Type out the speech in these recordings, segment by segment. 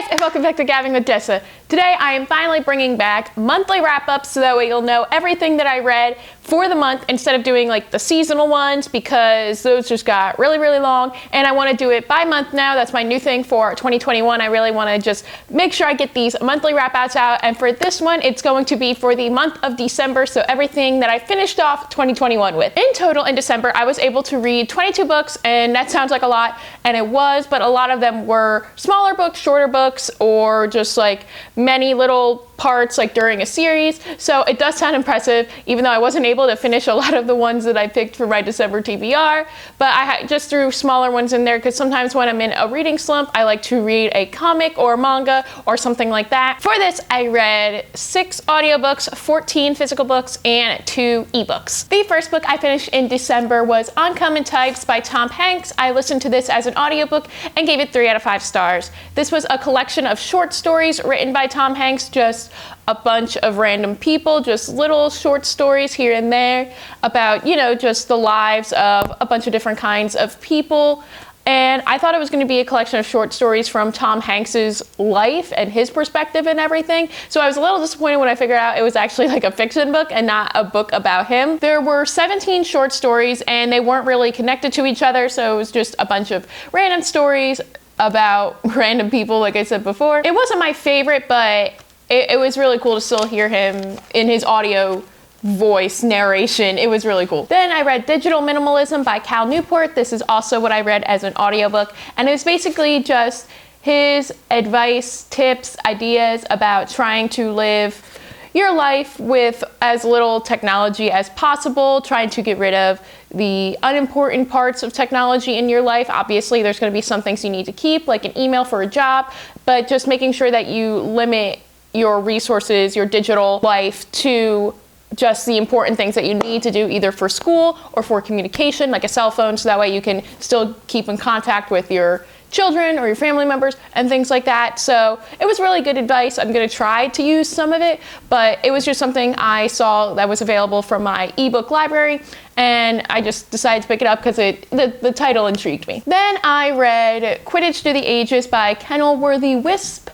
guys, and welcome back to Gabbing with Jessa. Today I am finally bringing back monthly wrap-ups so that way you'll know everything that I read for the month instead of doing like the seasonal ones because those just got really long, and I want to do it by month now. That's my new thing for 2021. I really want to just make sure I get these monthly wrap-outs out, and for this one it's going to be for the month of December, so everything that I finished off 2021 with. In total in December I was able to read 22 books, and that sounds like a lot, and it was, but a lot of them were smaller books, shorter books, or just like many little parts like during a series. So it does sound impressive, even though I wasn't able to finish a lot of the ones that I picked for my December TBR, but I just threw smaller ones in there because sometimes when I'm in a reading slump, I like to read a comic or manga or something like that. For this, I read 6 audiobooks, 14 physical books, and 2 ebooks. The first book I finished in December was Uncommon Types by Tom Hanks. I listened to this as an audiobook and gave it 3 out of 5 stars. This was a collection of short stories written by Tom Hanks, just a bunch of random people, just little short stories here and there about, you know, just the lives of a bunch of different kinds of people. And I thought it was going to be a collection of short stories from Tom Hanks's life and his perspective and everything. So I was a little disappointed when I figured out it was actually like a fiction book and not a book about him. There were 17 short stories and they weren't really connected to each other. So it was just a bunch of random stories about random people, like I said before. It wasn't my favorite, but it was really cool to still hear him in his audio voice narration. It was really cool. Then I read Digital Minimalism by Cal Newport. This is also what I read as an audiobook, and it was basically just his advice, tips, ideas about trying to live your life with as little technology as possible, trying to get rid of the unimportant parts of technology in your life. Obviously, there's going to be some things you need to keep, like an email for a job, but just making sure that you limit your resources, your digital life, to just the important things that you need to do either for school or for communication, like a cell phone, so that way you can still keep in contact with your children or your family members and things like that. So it was really good advice. I'm going to try to use some of it, but it was just something I saw that was available from my ebook library, and I just decided to pick it up because the title intrigued me. Then I read Quidditch Through the Ages by Kenilworthy Wisp.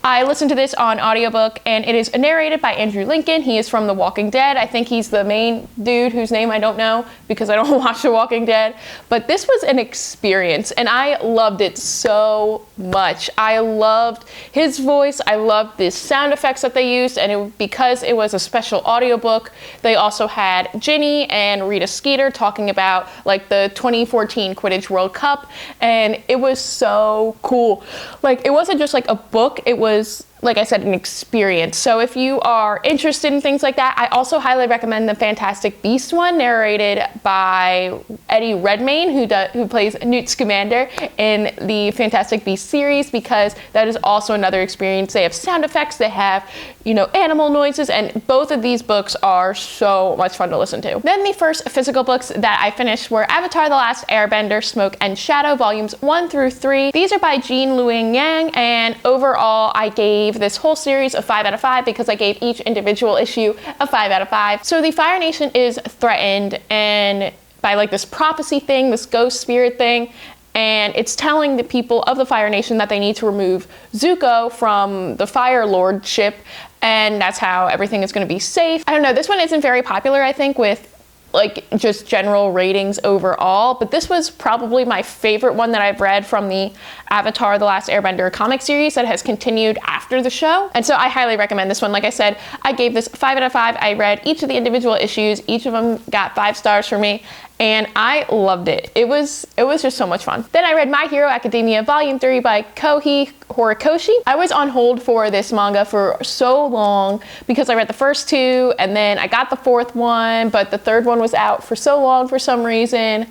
I listened to this on audiobook, and it is narrated by Andrew Lincoln. He is from The Walking Dead. I think he's the main dude whose name I don't know because I don't watch The Walking Dead. But this was an experience, and I loved it so much. I loved his voice. I loved the sound effects that they used, and because it was a special audiobook, they also had Ginny and Rita Skeeter talking about like the 2014 Quidditch World Cup, and it was so cool. Like, it wasn't just like a book, it was, like I said, an experience. So if you are interested in things like that, I also highly recommend the Fantastic Beast one, narrated by Eddie Redmayne, who plays Newt Scamander in the Fantastic Beast series, because that is also another experience. They have sound effects, they have, you know, animal noises, and both of these books are so much fun to listen to. Then the first physical books that I finished were Avatar: The Last Airbender, Smoke and Shadow, volumes 1 through 3. These are by Jean Luen Yang, and overall I gave this whole series a 5 out of 5 because I gave each individual issue a 5 out of 5. So the Fire Nation is threatened and by like this prophecy thing, this ghost spirit thing, and it's telling the people of the Fire Nation that they need to remove Zuko from the Fire Lordship, and that's how everything is going to be safe. I don't know, this one isn't very popular, I think, with like just general ratings overall, but this was probably my favorite one that I've read from the Avatar: The Last Airbender comic series that has continued after the show. And so I highly recommend this one. Like I said, I gave this 5 out of 5. I read each of the individual issues. Each of them got 5 stars for me, and I loved it. It was just so much fun. Then I read My Hero Academia Volume 3 by Kohi Horikoshi. I was on hold for this manga for so long because I read the first 2, and then I got the 4th one, but the 3rd one was out for so long for some reason.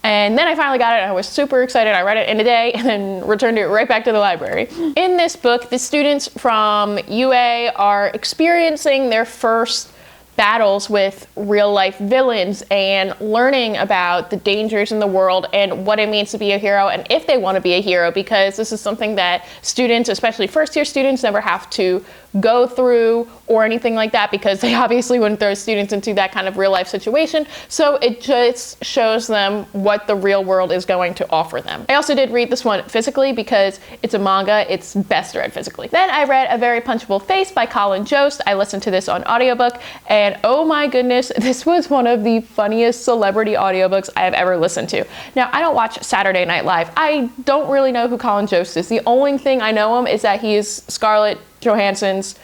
And then I finally got it, and I was super excited. I read it in a day and then returned it right back to the library. In this book, the students from UA are experiencing their first battles with real life villains and learning about the dangers in the world and what it means to be a hero and if they want to be a hero, because this is something that students, especially first year students, never have to go through or anything like that, because they obviously wouldn't throw students into that kind of real life situation. So it just shows them what the real world is going to offer them. I also did read this one physically because it's a manga. It's best read physically. Then I read A Very Punchable Face by Colin Jost. I listened to this on audiobook, and oh my goodness, this was one of the funniest celebrity audiobooks I have ever listened to. Now, I don't watch Saturday Night Live. I don't really know who Colin Jost is. The only thing I know him is that he is Scarlett Johansson's,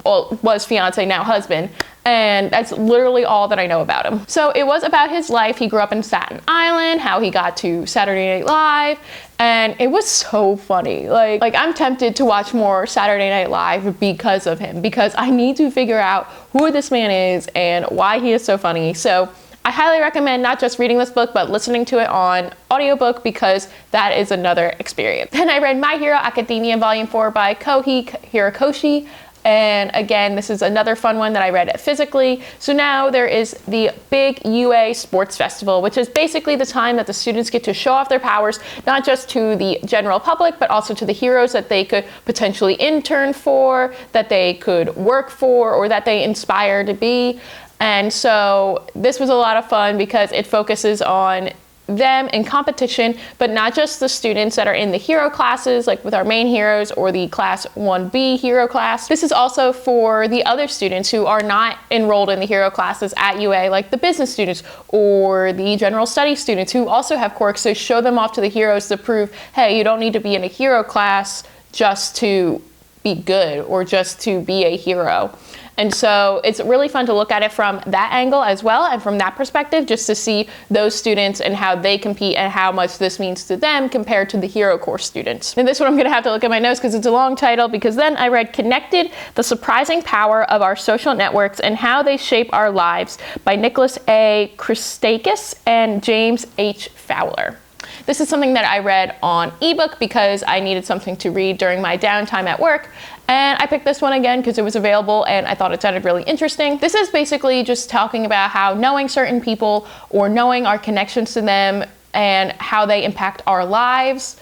well, was fiance, now husband, and that's literally all that I know about him. So it was about his life. He grew up in Staten Island, how he got to Saturday Night Live, and it was so funny. Like I'm tempted to watch more Saturday Night Live because of him, because I need to figure out who this man is and why he is so funny. So I highly recommend not just reading this book, but listening to it on audiobook, because that is another experience. Then I read My Hero Academia Volume 4 by Kohik, Hirokoshi. And again, this is another fun one that I read physically. So now there is the big UA Sports Festival, which is basically the time that the students get to show off their powers, not just to the general public, but also to the heroes that they could potentially intern for, that they could work for, or that they inspire to be. And so this was a lot of fun because it focuses on them in competition, but not just the students that are in the hero classes, like with our main heroes or the class 1B hero class. This is also for the other students who are not enrolled in the hero classes at UA, like the business students or the general studies students who also have quirks. So show them off to the heroes to prove, hey, you don't need to be in a hero class just to be good or just to be a hero. And so it's really fun to look at it from that angle as well, and from that perspective, just to see those students and how they compete and how much this means to them compared to the hero course students. And this one I'm gonna have to look at my notes because it's a long title, because then I read Connected, The Surprising Power of Our Social Networks and How They Shape Our Lives by Nicholas A. Christakis and James H. Fowler. This is something that I read on ebook because I needed something to read during my downtime at work. And I picked this one again because it was available and I thought it sounded really interesting. This is basically just talking about how knowing certain people or knowing our connections to them and how they impact our lives.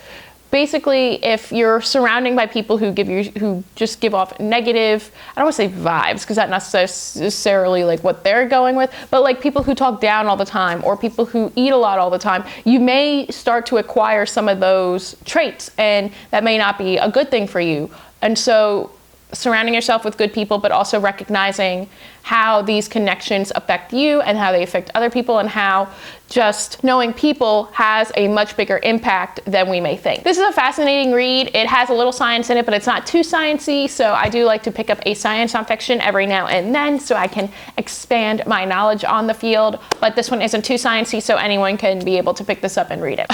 Basically, if you're surrounding by people who just give off negative, I don't want to say vibes, because that's not necessarily like what they're going with, but like people who talk down all the time or people who eat a lot all the time, you may start to acquire some of those traits, and that may not be a good thing for you. And so surrounding yourself with good people, but also recognizing how these connections affect you and how they affect other people, and how just knowing people has a much bigger impact than we may think. This is a fascinating read. It has a little science in it, but it's not too sciencey, so I do like to pick up a science nonfiction every now and then so I can expand my knowledge on the field, but this one isn't too sciencey, so anyone can be able to pick this up and read it.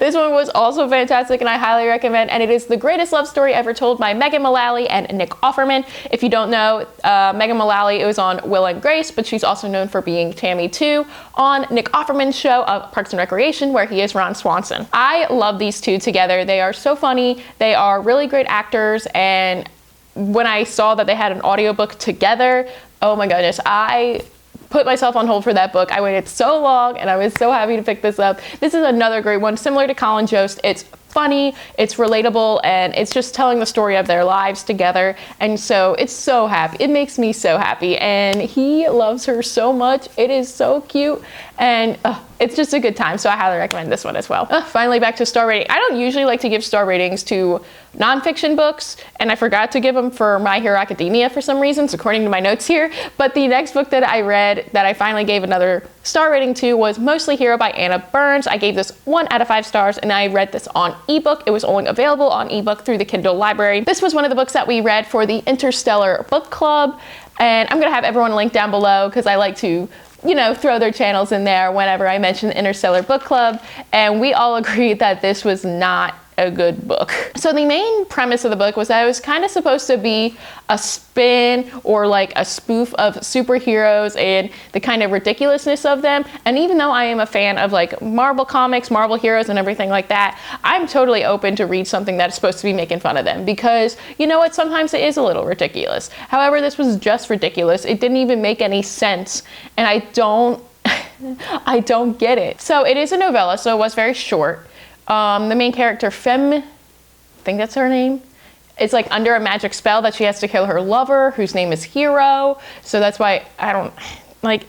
This one was also fantastic and I highly recommend, and it is The Greatest Love Story Ever Told by Megan Mullally and Nick Offerman. If you don't know, Megan Mullally, it was on Will and Grace, but she's also known for being Tammy 2 on Nick Offerman's show of Parks and Recreation, where he is Ron Swanson. I love these two together. They are so funny. They are really great actors, and when I saw that they had an audiobook together, oh my goodness, I put myself on hold for that book. I waited so long and I was so happy to pick this up. This is another great one, similar to Colin Jost. It's funny, it's relatable, and it's just telling the story of their lives together. And so it's so happy. It makes me so happy. And he loves her so much. It is so cute. And it's just a good time. So I highly recommend this one as well. Finally, back to star rating. I don't usually like to give star ratings to nonfiction books, and I forgot to give them for My Hero Academia for some reasons, according to my notes here. But the next book that I read that I finally gave another star rating to was Mostly Hero by Anna Burns. I gave this 1 out of 5 stars, and I read this on ebook. It was only available on ebook through the Kindle library. This was one of the books that we read for the Interstellar Book Club, and I'm gonna have everyone linked down below because I like to, you know, throw their channels in there whenever I mention the Interstellar Book Club, and we all agreed that this was not a good book. So the main premise of the book was that it was kind of supposed to be a spin or like a spoof of superheroes and the kind of ridiculousness of them. And even though I am a fan of like Marvel comics, Marvel heroes and everything like that, I'm totally open to read something that's supposed to be making fun of them, because you know what, sometimes it is a little ridiculous. However, this was just ridiculous. It didn't even make any sense, and I don't get it. So it is a novella, so it was very short. The main character, Femme, I think that's her name, it's like under a magic spell that she has to kill her lover, whose name is Hiro. So that's why I don't, like,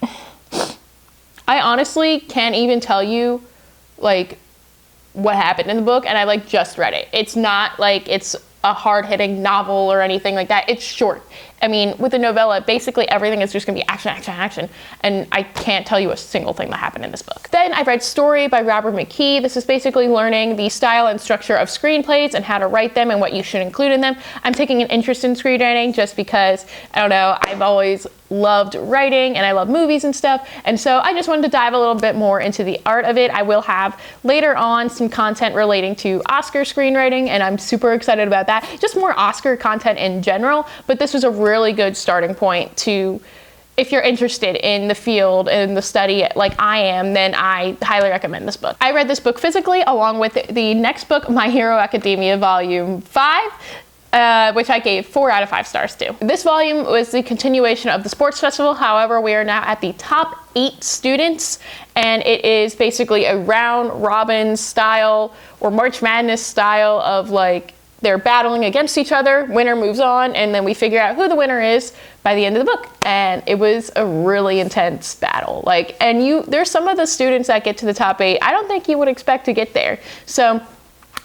I honestly can't even tell you, like, what happened in the book, and I, like, just read it. It's not like it's a hard-hitting novel or anything like that. It's short. I mean, with a novella, basically everything is just gonna be action, action, action, and I can't tell you a single thing that happened in this book. Then I read Story by Robert Mckee. This is basically learning the style and structure of screenplays and how to write them and what you should include in them. I'm taking an interest in screenwriting just because, I don't know, I've always loved writing and I love movies and stuff, and so I just wanted to dive a little bit more into the art of it. I will have later on some content relating to Oscar screenwriting, and I'm super excited about that. Just more Oscar content in general, but this was a really good starting point to, if you're interested in the field and the study like I am, then I highly recommend this book. I read this book physically along with the next book, My Hero Academia Volume 5. Which I gave 4 out of 5 stars to. This volume was the continuation of the sports festival. However, we are now at the top 8 students, and it is basically a round robin style or March Madness style of, like, they're battling against each other, winner moves on, and then we figure out who the winner is by the end of the book. And it was a really intense battle. Like, and there's some of the students that get to the top 8, I don't think you would expect to get there. So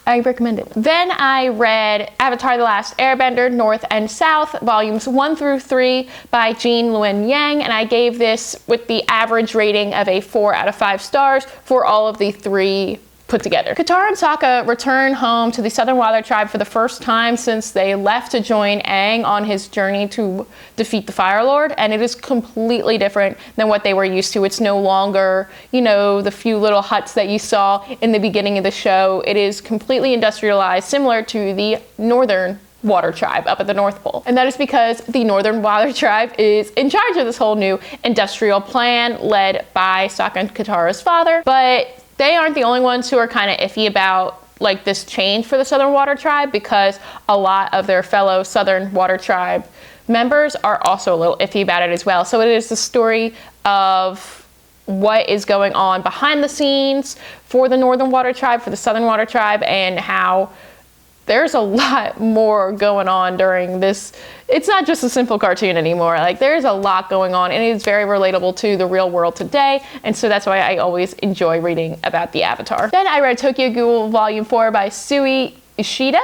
I recommend it. Then I read Avatar: The Last Airbender, North and South, volumes 1 through 3 by Jean Luen Yang, and I gave this with the average rating of a 4 out of 5 stars for all of the 3 put together. Katara and Sokka return home to the Southern Water Tribe for the first time since they left to join Aang on his journey to defeat the Fire Lord, and it is completely different than what they were used to. It's no longer, you know, the few little huts that you saw in the beginning of the show. It is completely industrialized, similar to the Northern Water Tribe up at the North Pole. And that is because the Northern Water Tribe is in charge of this whole new industrial plan led by Sokka and Katara's father, but they aren't the only ones who are kind of iffy about, like, this change for the Southern Water Tribe, because a lot of their fellow Southern Water Tribe members are also a little iffy about it as well. So it is the story of what is going on behind the scenes for the Northern Water Tribe, for the Southern Water Tribe, and how there's a lot more going on during this. It's not just a simple cartoon anymore. Like, there's a lot going on, and it is very relatable to the real world today, and so that's why I always enjoy reading about the Avatar. Then I read Tokyo Ghoul Volume 4 by Sui Ishida.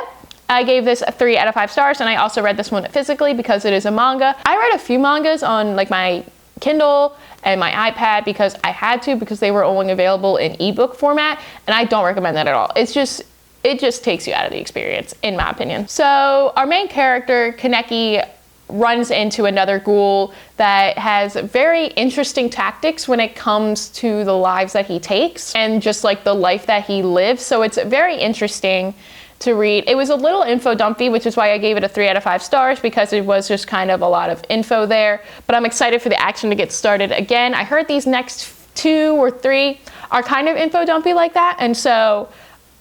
I gave this a 3 out of 5 stars, and I also read this one physically because it is a manga. I read a few mangas on, like, my Kindle and my iPad because I had to, because they were only available in ebook format, and I don't recommend that at all. It just takes you out of the experience, in my opinion. So our main character, Kaneki, runs into another ghoul that has very interesting tactics when it comes to the lives that he takes and just, like, the life that he lives. So it's very interesting to read. It was a little info dumpy, which is why I gave it a 3 out of 5 stars, because it was just kind of a lot of info there. But I'm excited for the action to get started again. I heard these next 2 or 3 are kind of info dumpy like that, and so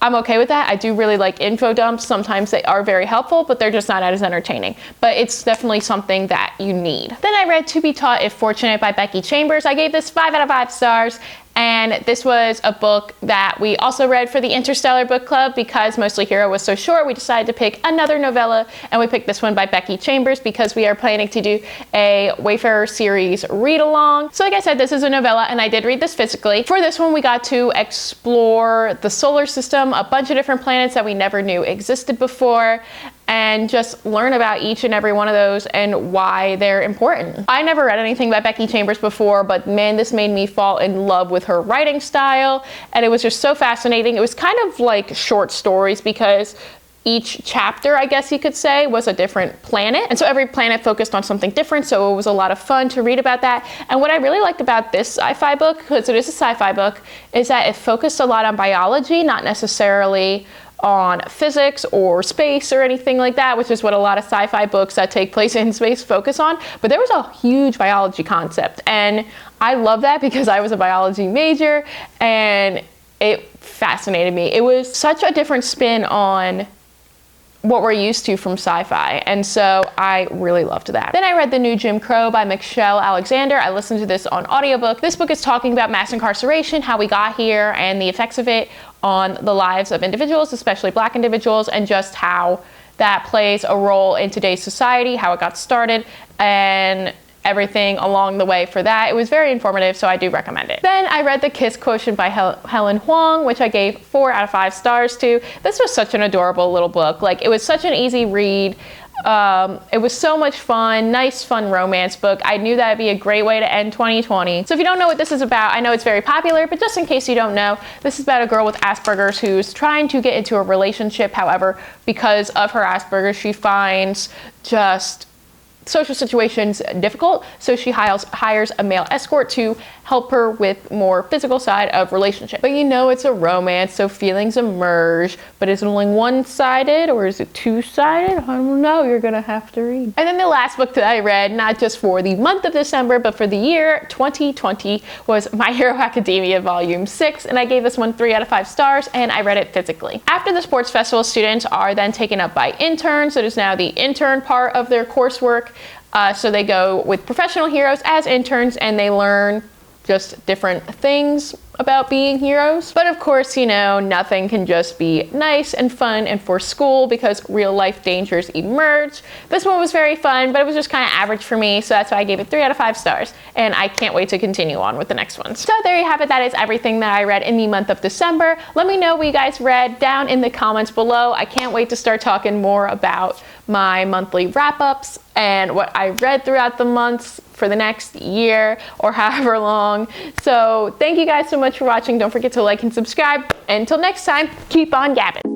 I'm okay with that. I do really like info dumps. Sometimes they are very helpful, but they're just not as entertaining. But it's definitely something that you need. Then I read To Be Taught If Fortunate by Becky Chambers. I gave this 5 out of 5 stars. And this was a book that we also read for the Interstellar Book Club because Mostly Hero was so short. We decided to pick another novella, and we picked this one by Becky Chambers because we are planning to do a Wayfarer series read along. So like I said, this is a novella, and I did read this physically. For this one, we got to explore the solar system, a bunch of different planets that we never knew existed before, and just learn about each and every one of those and why they're important. I never read anything by Becky Chambers before, but man, this made me fall in love with her writing style, and it was just so fascinating. It was kind of like short stories because each chapter, I guess you could say, was a different planet, and so every planet focused on something different, so it was a lot of fun to read about that. And what I really liked about this sci-fi book, because it is a sci-fi book, is that it focused a lot on biology, not necessarily on physics or space or anything like that, which is what a lot of sci-fi books that take place in space focus on. But there was a huge biology concept, and I love that because I was a biology major, and it fascinated me. It was such a different spin on what we're used to from sci-fi, and so I really loved that. Then I read The New Jim Crow by Michelle Alexander. I listened to this on audiobook. This book is talking about mass incarceration, how we got here, and the effects of it on the lives of individuals, especially Black individuals, and just how that plays a role in today's society, how it got started, and everything along the way for that. It was very informative, so I do recommend it. Then I read The Kiss Quotient by Helen Huang, which I gave 4 out of 5 stars to. This was such an adorable little book. Like, it was such an easy read. It was so much fun, nice, fun romance book. I knew that would be a great way to end 2020. So if you don't know what this is about, I know it's very popular, but just in case you don't know, this is about a girl with Asperger's who's trying to get into a relationship. However, because of her Asperger's, she finds just social situations difficult, so she hires a male escort to help her with more physical side of relationship. But you know it's a romance, so feelings emerge, but is it only one-sided or is it two-sided? I don't know, you're gonna have to read. And then the last book that I read, not just for the month of December, but for the year 2020, was My Hero Academia Volume 6, and I gave this one 3 out of 5 stars, and I read it physically. After the sports festival, students are then taken up by interns, so it is now the intern part of their coursework. So they go with professional heroes as interns and they learn just different things about being heroes. But of course, you know, nothing can just be nice and fun and for school because real life dangers emerge. This one was very fun, but it was just kind of average for me, so that's why I gave it 3 out of 5 stars. And I can't wait to continue on with the next ones. So there you have it. That is everything that I read in the month of December. Let me know what you guys read down in the comments below. I can't wait to start talking more about my monthly wrap-ups and what I read throughout the months for the next year or however long. So thank you guys so much for watching. Don't forget to like and subscribe. Until next time, keep on gabbing.